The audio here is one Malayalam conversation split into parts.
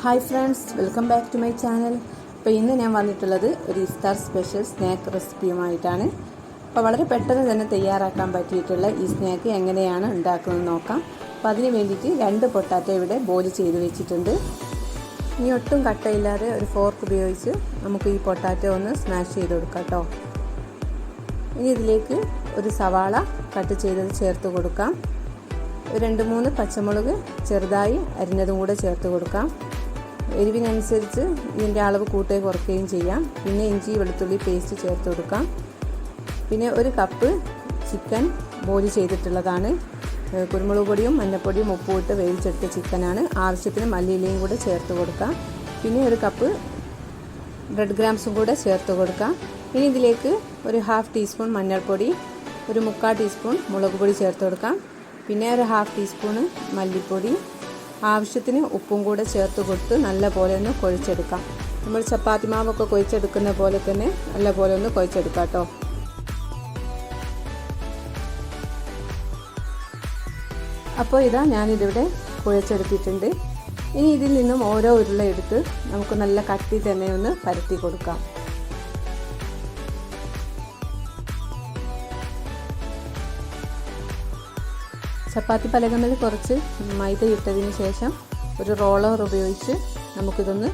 Hi friends, welcome back to my channel. അപ്പോൾ ഇന്ന് ഞാൻ വന്നിട്ടുള്ളത് ഒരു ഇഫ്താർ സ്പെഷ്യൽ സ്നാക്ക് റെസിപ്പിയുമായിട്ടാണ്. അപ്പോൾ വളരെ പെട്ടെന്ന് തന്നെ തയ്യാറാക്കാൻ പറ്റിയിട്ടുള്ള ഈ സ്നാക്ക് എങ്ങനെയാണ് ഉണ്ടാക്കുന്നത് നോക്കാം. അപ്പോൾ അതിന് വേണ്ടിയിട്ട് 2 പൊട്ടാറ്റോ ഇവിടെ ബോയിൽ ചെയ്ത് വെച്ചിട്ടുണ്ട്. ഇനി ഒട്ടും കട്ടയില്ലാതെ ഒരു ഫോർക്ക് ഉപയോഗിച്ച് നമുക്ക് ഈ പൊട്ടാറ്റോ ഒന്ന് സ്മാഷ് ചെയ്ത് കൊടുക്കാം കേട്ടോ. ഇനി ഇതിലേക്ക് ഒരു സവാള കട്ട് ചെയ്തത് ചേർത്ത് കൊടുക്കാം. 2-3 പച്ചമുളക് ചെറുതായി അരിഞ്ഞതും കൂടെ ചേർത്ത് കൊടുക്കാം. എരിവിനനുസരിച്ച് ഇതിൻ്റെ അളവ് കൂട്ടുകയും കുറയ്ക്കുകയും ചെയ്യാം. പിന്നെ ഇഞ്ചി വെളുത്തുള്ളി പേസ്റ്റ് ചേർത്ത് കൊടുക്കാം. പിന്നെ 1 കപ്പ് ചിക്കൻ ബോയിൽ ചെയ്തിട്ടുള്ളതാണ്. കുരുമുളക് പൊടിയും മഞ്ഞൾപ്പൊടിയും ഉപ്പും ഇട്ട് വേവിച്ചെടുത്ത ചിക്കനാണ്. ആവശ്യത്തിന് മല്ലിയിലയും കൂടെ ചേർത്ത് കൊടുക്കാം. പിന്നെ 1 കപ്പ് ബ്രെഡ് ഗ്രാംസും കൂടെ ചേർത്ത് കൊടുക്കാം. ഇനി ഇതിലേക്ക് ഒരു 1/2 ടീസ്പൂൺ മഞ്ഞൾപ്പൊടി, ഒരു 3/4 ടീസ്പൂൺ മുളക് പൊടി ചേർത്ത് കൊടുക്കാം. പിന്നെ ഒരു 1/2 ടീസ്പൂണ് മല്ലിപ്പൊടി, ആവശ്യത്തിന് ഉപ്പും കൂടെ ചേർത്ത് കൊടുത്ത് നല്ല പോലെ ഒന്ന് കുഴച്ചെടുക്കാം. നമ്മൾ ചപ്പാത്തി മാവൊക്കെ കുഴച്ചെടുക്കുന്ന പോലെ തന്നെ നല്ല പോലെ ഒന്ന് കുഴച്ചെടുക്കാം കേട്ടോ. അപ്പോൾ ഇതാ ഞാനിതിവിടെ കുഴച്ചെടുത്തിട്ടുണ്ട്. ഇനി ഇതിൽ നിന്നും ഓരോ ഉരുള എടുത്ത് നമുക്ക് നല്ല കട്ടി തന്നെ ഒന്ന് പരത്തി കൊടുക്കാം. ചപ്പാത്തി പലകങ്ങളിൽ കുറച്ച് മൈദ ഇട്ടതിന് ശേഷം ഒരു റോളർ ഉപയോഗിച്ച് നമുക്കിതൊന്ന്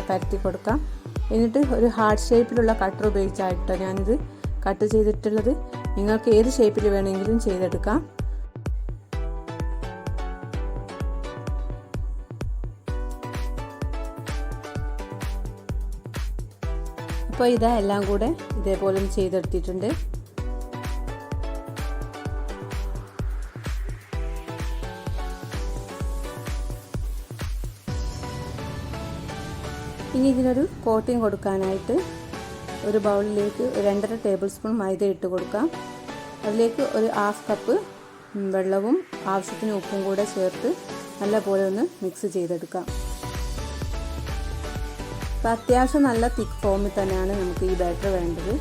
പരത്തി കൊടുക്കാം. എന്നിട്ട് ഒരു ഹാർട്ട് ഷേപ്പിലുള്ള കട്ടർ ഉപയോഗിച്ചായിട്ടോ ഞാനിത് കട്ട് ചെയ്തിട്ടുള്ളത്. നിങ്ങൾക്ക് ഏത് ഷേപ്പിൽ വേണമെങ്കിലും ചെയ്തെടുക്കാം. അപ്പോൾ ഇതാ എല്ലാം കൂടെ ഇതേപോലെ ചെയ്തെടുത്തിട്ടുണ്ട്. ഇനി ഇതിനൊരു കോട്ടിംഗ് കൊടുക്കാനായിട്ട് ഒരു ബൗളിലേക്ക് 2.5 ടേബിൾ സ്പൂൺ മൈദ ഇട്ട് കൊടുക്കാം. അതിലേക്ക് ഒരു 1/2 കപ്പ് വെള്ളവും ആവശ്യത്തിന് ഉപ്പും കൂടെ ചേർത്ത് നല്ലപോലെ ഒന്ന് മിക്സ് ചെയ്തെടുക്കാം. അപ്പോൾ അത്യാവശ്യം നല്ല തിക്ക് ഫോമിൽ തന്നെയാണ് നമുക്ക് ഈ ബാറ്റർ വേണ്ടത്.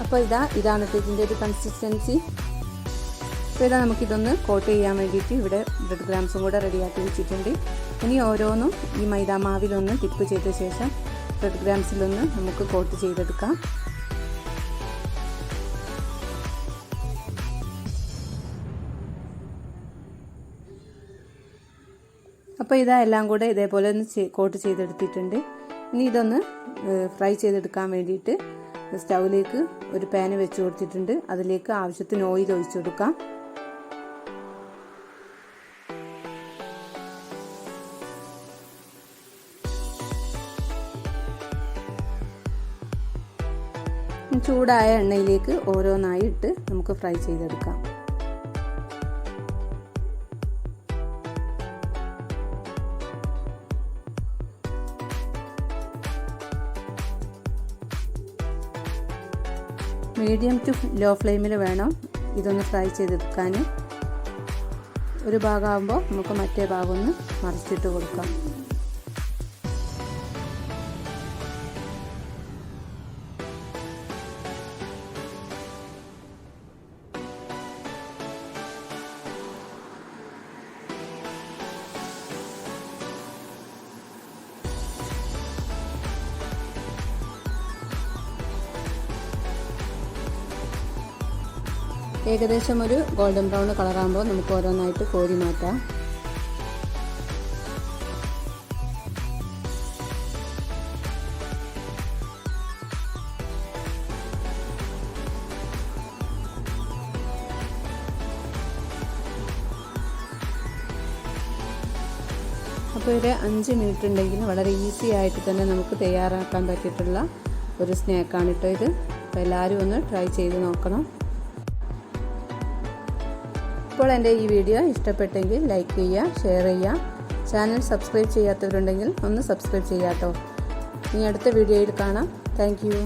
അപ്പോൾ ഇതാണ് ഇതിൻ്റെ ഒരു കൺസിസ്റ്റൻസി. അപ്പോൾ ഇതാ നമുക്കിതൊന്ന് കോട്ട് ചെയ്യാൻ വേണ്ടിയിട്ട് ഇവിടെ ബ്രെഡ് ഗ്രാംസും കൂടെ റെഡിയാക്കി വെച്ചിട്ടുണ്ട്. ഇനി ഓരോന്നും ഈ മൈദാമാവിലൊന്ന് ടിപ്പ് ചെയ്ത ശേഷം ബ്രെഡ് ഗ്രാംസിലൊന്ന് നമുക്ക് കോട്ട് ചെയ്തെടുക്കാം. അപ്പോൾ ഇതാ എല്ലാം കൂടെ ഇതേപോലെ ഒന്ന് കോട്ട് ചെയ്തെടുത്തിട്ടുണ്ട്. ഇനി ഇതൊന്ന് ഫ്രൈ ചെയ്തെടുക്കാൻ വേണ്ടിയിട്ട് സ്റ്റൗവിലേക്ക് ഒരു പാന് വെച്ച് കൊടുത്തിട്ടുണ്ട്. അതിലേക്ക് ആവശ്യത്തിന് ഓയിൽ ഒഴിച്ചു കൊടുക്കാം. ചൂടായ എണ്ണയിലേക്ക് ഓരോന്നായി ഇട്ട് നമുക്ക് ഫ്രൈ ചെയ്തെടുക്കാം. മീഡിയം ടു ലോ ഫ്ലെയിമിൽ വേണം ഇതൊന്ന് ഫ്രൈ ചെയ്തെടുക്കാൻ. ഒരു ഭാഗമാകുമ്പോൾ നമുക്ക് മറ്റേ ഭാഗം ഒന്ന് മറിച്ചിട്ട് കൊടുക്കാം. ഏകദേശം ഒരു ഗോൾഡൻ ബ്രൗൺ കളറാകുമ്പോൾ നമുക്ക് ഓരോന്നായിട്ട് കോരി മാറ്റാം. അപ്പോൾ ഒരു 5 മിനിറ്റ് ഉണ്ടെങ്കിൽ വളരെ ഈസി ആയിട്ട് തന്നെ നമുക്ക് തയ്യാറാക്കാൻ പറ്റിയിട്ടുള്ള ഒരു സ്നാക്കാണ് കേട്ടോ ഇത്. അപ്പോൾ എല്ലാവരും ഒന്ന് ട്രൈ ചെയ്ത് നോക്കണം. ഇപ്പോൾ എൻ്റെ ഈ വീഡിയോ ഇഷ്ടപ്പെട്ടെങ്കിൽ ലൈക്ക് ചെയ്യുക, ഷെയർ ചെയ്യുക. ചാനൽ സബ്സ്ക്രൈബ് ചെയ്യാത്തവരുണ്ടെങ്കിൽ ഒന്ന് സബ്സ്ക്രൈബ് ചെയ്യാം കേട്ടോ. ഇനി അടുത്ത വീഡിയോയിൽ കാണാം. Thank you.